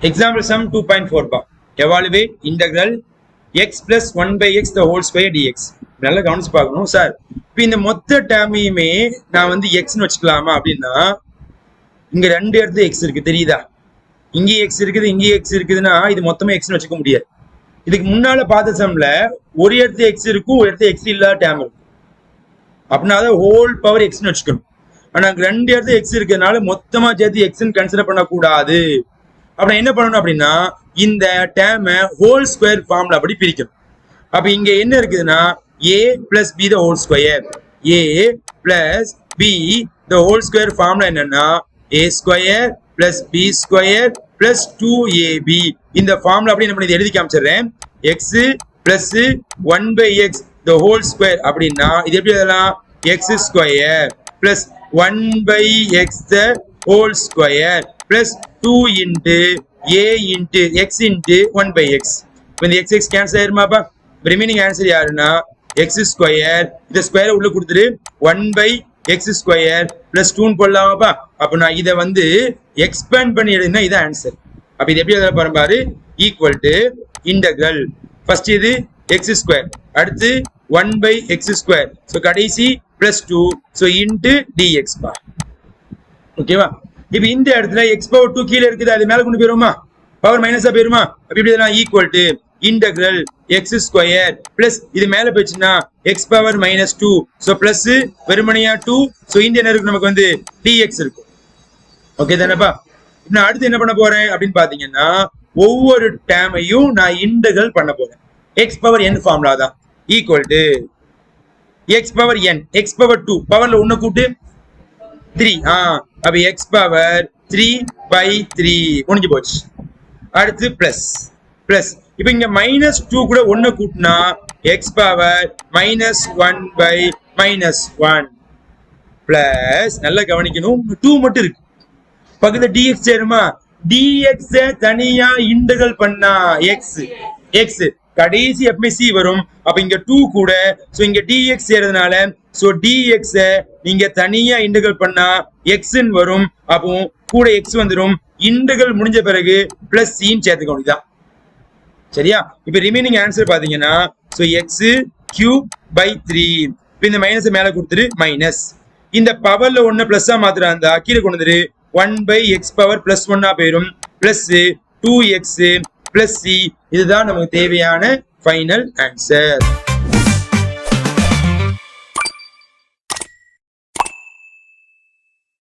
Example sum 2.4 bar. Evaluate integral x plus 1 by x the whole square dx. நல்லா கவனிச்சு பார்க்கணும் sir. இப்போ இந்த மொத்த டேர்மையுமே நான் வந்து எக்ஸ்னு வச்சுக்கலாமா அப்படின்னா இங்க ரெண்டு இடத்துல எக்ஸ் இருக்கு தெரியுதா? இங்கே எக்ஸ் இருக்குது இங்கே எக்ஸ் இருக்குதுன்னா இது மொத்தமா எக்ஸ்னு வச்சுக்க முடியாது. இதுக்கு முன்னால பார்த்த சம்ல ஒரு இடத்துல எக்ஸ் இருக்கும் ஒரு இடத்துல எக்ஸ் இல்லாத டேர்ம் இருக்கும். அப்படின்னா அதை ஹோல் பவர் எக்ஸ்னு வச்சுக்கணும். ஆனா ரெண்டு இடத்துல எக்ஸ் இருக்கிறதுனால மொத்தமா சேர்த்து எக்ஸ்ன்னு கன்சிடர் பண்ணக்கூடாது. அப்புறம் என்ன பண்ணணும் அப்படின்னா இந்த டேர்மை ஹோல் ஸ்கொயர் ஃபார்ம்ல அப்படி பிரிக்கணும். அப்ப இங்க என்ன இருக்குதுன்னா a plus B the whole square, a plus B the whole square ஃபார்ம்ல என்னன்னா a square plus B square plus 2ab. இந்த ஃபார்ம்ல அப்படி என்ன பண்ணி எழுதி காமிச்சிடுறேன். x plus 1 by x the whole square அப்படின்னா இது எப்படி எழுதலாம்? x square plus 1 by x the whole square plus 2 into a into x into 1 by x. இந்த x x கேன்சல் ஆயிருமாப்பா? ரிமைனிங் ஆன்சர் யாருன்னா x ஸ்கொயர், இந்த ஸ்கொயரை உள்ள கொடுத்துட்டு 1 by x ஸ்கொயர் பிளஸ் 2 போடலாமாப்பா? அப்ப நான் இதை வந்து எக்ஸ்பேண்ட் பண்ணி எழுதுனா இது ஆன்சர். அப்ப இது எப்படி எழுத பாரு, ஈக்குவல் டு இன்டெக்ரல் ஃபர்ஸ்ட் இது x ஸ்கொயர், அடுத்து 1 by x ஸ்கொயர், ஸோ கடைசி பிளஸ் 2, ஸோ இன்ட்டு dx பா. ஓகேவா? இப்ப இந்த இடத்துல x பவர் 2 கீழே இருக்குது, அது மேல கொண்டு போயிருமா? பவர் மைனஸா போயிருமா? அப்ப இப்படி இதெல்லாம் equal to integral x square plus இது மேல போச்சுன்னா x power minus 2, so plus வெறுமனையா 2, ஸோ இந்த என்ன இருக்கு நமக்கு வந்து dx இருக்கும். ஓகே தானேப்பா? நான் அடுத்து என்ன பண்ண போறேன் அப்படின்னு பாத்தீங்கன்னா ஒவ்வொரு டேர்மையும் நான் இன்டெக்ரல் பண்ண போறேன். x பவர் n ஃபார்முலா தான் equal to x power n, x power 2 பவர்ல ஒண்ணு கூட்டு 3, அப்ப x பவர் 3 by 3 முடிஞ்சு போச்சு. அடுத்து பிளஸ் பிளஸ், இப்ப இங்க மைனஸ் 2 கூட ஒண்ணு கூட்டினா x power minus 1 by minus 1 plus, நல்லா கவனிக்கணும் 2 மட்டும் இருக்கு பக்கத்துல dx சேருமா? dx தனியா இன்டெக்ரல் பண்ணா x x கடைசி எப்பவுமே c வரும். அப்ப இங்க 2 கூட, சோ இங்க dx சேரதுனால சோ dx நீங்க தனியா இன்டெக்ரல் பண்ணா x ன்னு வரும். அப்போ கூட x வந்துரும். இன்டெக்ரல் முடிஞ்ச பிறகு பிளஸ் c ன்னு சேர்த்துக்க வேண்டியதான். சரியா? இப்ப ரிமைனிங் ஆன்சர் பாத்தீங்கன்னா சோ x கியூப் பை 3, இந்த மைனஸ் மேல கொடுத்துரு மைனஸ், இந்த பவர்ல ஒண்ணு பிளஸ்ஸா மாத்திரம் அந்த கீழே கொண்டு வந்துரு 1 by x பவர் பிளஸ் 1 போயிரும் பிளஸ் 2x பிளஸ் c. இதுதான் நமக்கு தேவையான ஃபைனல் ஆன்சர்.